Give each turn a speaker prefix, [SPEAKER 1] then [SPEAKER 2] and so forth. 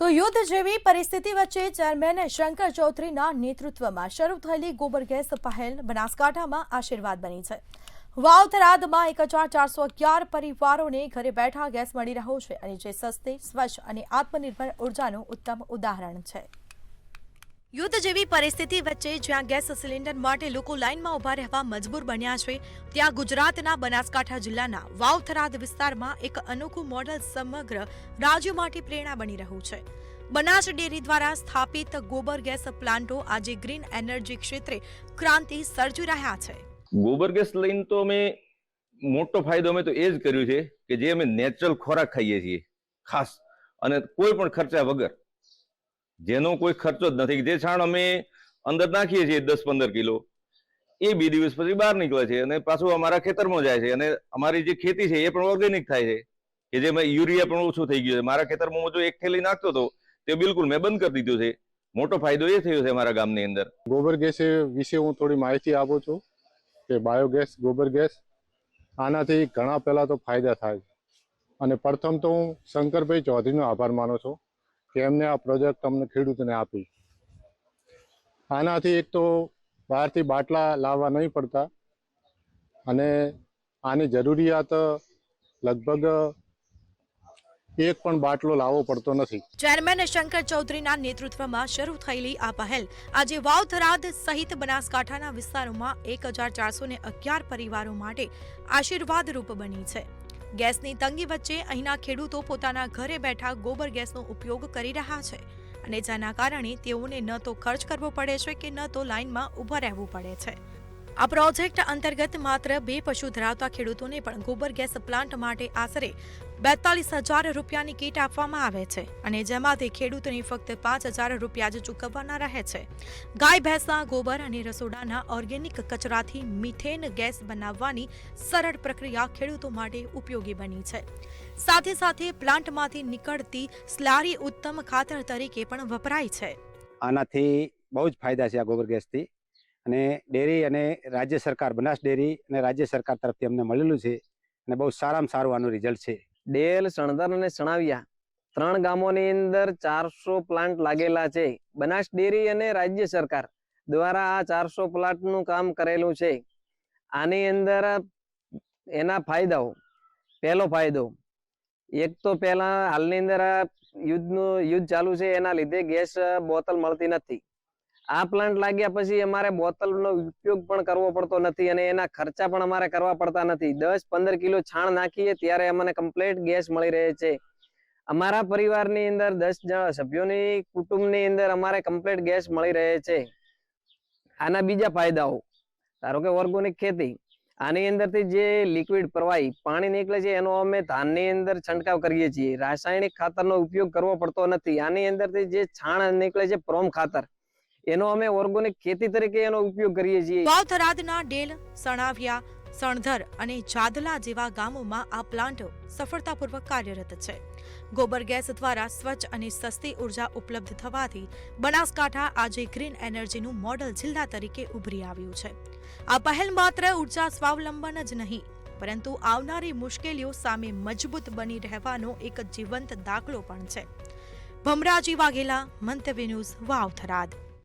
[SPEAKER 1] તો યુદ્ધ જેવી પરિસ્થિતિ વચ્ચે ચેરમેન શંકર ચૌધરીના નેતૃત્વમાં શરૂ થયેલી ગોબર ગેસ પહેલ બનાસકાંઠામાં આશીર્વાદ બની છે। વાવ થરાદમાં 1411 પરિવારોને ઘરે બેઠા ગેસ મળી રહ્યો છે અને જે સસ્તી, સ્વચ્છ અને આત્મનિર્ભર ઉર્જાનું ઉત્તમ ઉદાહરણ છે। યુદ્ધ જેવી પરિસ્થિતિ વચ્ચે જ્યાં ગેસ સિલિન્ડર માટે લોકો લાઇનમાં ઉભા રહેવા મજબૂર બન્યા છે, ત્યાં ગુજરાતના બનાસકાંઠા જિલ્લાના વાવ થરાદ વિસ્તારમાં એક અનોખું મોડલ સમગ્ર રાજ્ય માટે પ્રેરણા બની રહ્યું છે। બનાસ ડેરી દ્વારા સ્થાપિત ગોબર ગેસ પ્લાન્ટો આજે ગ્રીન એનર્જી ક્ષેત્રે ક્રાંતિ સર્જી રહ્યા છે।
[SPEAKER 2] ગોબર ગેસ લઈને તો અમે મોટો ફાયદો અમે તો એ જ કર્યું છે કે જે અમે નેચરલ ખોરાક ખાઈએ છીએ ખાસ, અને કોઈ પણ ખર્ચા વગર, જેનો કોઈ ખર્ચો જ નથી। જે છાણ અમે અંદર નાખીએ છીએ 10-15 કિલો, એ 2 દિવસ પછી બહાર નીકળે છે અને પાછું અમારા ખેતરમાં જાય છે અને અમારી જે ખેતી છે એ પણ ઓર્ગેનિક થાય છે કે જેમાં યુરિયા પણ ઓછું થઈ ગયું છે। મારા ખેતરમાં હું જો એક થેલી નાખતો હતો તે બિલકુલ મેં બંધ કરી દીધું છે। મોટો ફાયદો એ થયો છે અમારા ગામની અંદર।
[SPEAKER 3] ગોબર ગેસ વિશે હું થોડી માહિતી આપું છું કે બાયોગેસ, ગોબર ગેસ આનાથી ઘણા પહેલા તો ફાયદા થાય છે અને પ્રથમ તો હું શંકરભાઈ ચૌધરીનો આભાર માનું છું કે એમને આ પ્રોજેક્ટ અમને ખેડૂતોને આપી। આનાથી એક તો બહારથી બાટલા લાવવા નહીં પડતા અને આની જરૂરિયાત લગભગ એક પણ બાટલો લાવવો પડતો નથી।
[SPEAKER 1] ચેરમેન શંકર ચૌધરીના નેતૃત્વમાં શરૂ થયેલી આ પહેલ આજે વાવ થરાદ સહિત બનાસકાંઠાના વિસ્તારોમાં 1411 પરિવારો માટે આશીર્વાદરૂપ બની છે। ગેસની તંગી વચ્ચે અહીંના ખેડૂતો પોતાના ઘરે બેઠા ગોબર ગેસનો ઉપયોગ કરી રહ્યા છે અને જેના કારણે તેઓને ન તો ખર્ચ કરવો પડે છે કે ન તો લાઇનમાં ઊભા રહેવું પડે છે। આ પ્રોજેક્ટ અંતર્ગત માત્ર 2 પશુ ધરાવતા ખેડૂતોને પણ ગોબર ગેસ પ્લાન્ટ માટે આશરે 42,000 રૂપિયાની કીટ આપવામાં આવે છે અને જેમાંથી ખેડૂતોને ફક્ત 5,000 રૂપિયા જ ચૂકવવાના રહે છે। ગાય ભેંસના ગોબર અને રસોડાના ઓર્ગેનિક કચરાથી મિથેન ગેસ બનાવવાની સરળ પ્રક્રિયા ખેડૂતો માટે ઉપયોગી બની છે। સાથે સાથે પ્લાન્ટમાંથી નીકળતી સ્લારી ઉત્તમ ખાતર તરીકે પણ વપરાય છે।
[SPEAKER 4] આનાથી બહુ જ ફાયદા છે આ ગોબર ગેસથી, અને ડેરી અને રાજ્ય સરકાર, બનાસ ડેરી અને રાજ્ય સરકાર તરફથી અમને મળેલું છે અને બહુ સારામાં સારું આનું રિઝલ્ટ છે।
[SPEAKER 5] ડેલ, સણધર અને સણાવિયા 3 ગામોની અંદર 400 પ્લાન્ટ લાગેલા છે। બનાસ ડેરી અને રાજ્ય સરકાર દ્વારા આ 400 પ્લાન્ટનું કામ કરેલું છે। આની અંદર એના ફાયદાઓ, પહેલો ફાયદો, એક તો પહેલા હાલની અંદર યુદ્ધ ચાલુ છે, એના લીધે ગેસ બોટલ મળતી નથી। આ પ્લાન્ટ લાગ્યા પછી અમારે બોટલનો ઉપયોગ પણ કરવો પડતો નથી અને એના ખર્ચા પણ અમારે કરવા પડતા નથી। 10-15 કિલો છાણ નાખીએ ત્યારે અમને કમ્પ્લીટ ગેસ મળી રહે છે। અમારા પરિવારની અંદર 10 સભ્યોની કુટુંબની અંદર અમારે કમ્પ્લીટ ગેસ મળી રહે છે। આના બીજા ફાયદાઓ, ધારો કે ઓર્ગેનિક ખેતી, આની અંદરથી જે લિક્વિડ પ્રવાહી પાણી નીકળે છે એનો અમે ધાનની અંદર છંટકાવ કરીએ છીએ। રાસાયણિક ખાતરનો ઉપયોગ કરવો પડતો નથી। આની અંદરથી જે છાણ નીકળે છે પ્રોમ ખાતર, એનો અમે ઓર્ગેનિક ખેતી તરીકે એનો ઉપયોગ કરીએ છીએ।
[SPEAKER 1] વાવ થરાદના ડેલ, સણાવિયા, સણધર અને જાદલા જેવા ગામોમાં આ પ્લાન્ટો સફળતાપૂર્વક કાર્યરત છે। ગોબર ગેસ દ્વારા સ્વચ્છ અને સસ્તી ઉર્જા ઉપલબ્ધ થવાથી બનાસકાંઠા આજે ગ્રીન એનર્જીનું મોડલ જિલ્લા તરીકે ઉભરી આવ્યું છે। આ પહેલ માત્ર ઉર્જા સ્વાવલંબન જ નહીં, પરંતુ આવનારી મુશ્કેલીઓ સામે મજબૂત બની રહેવાનો એક જીવંત દાખલો પણ છે। ભમરાજી વાઘેલા, મંતવ્ય ન્યૂઝ, વાવ થરાદ।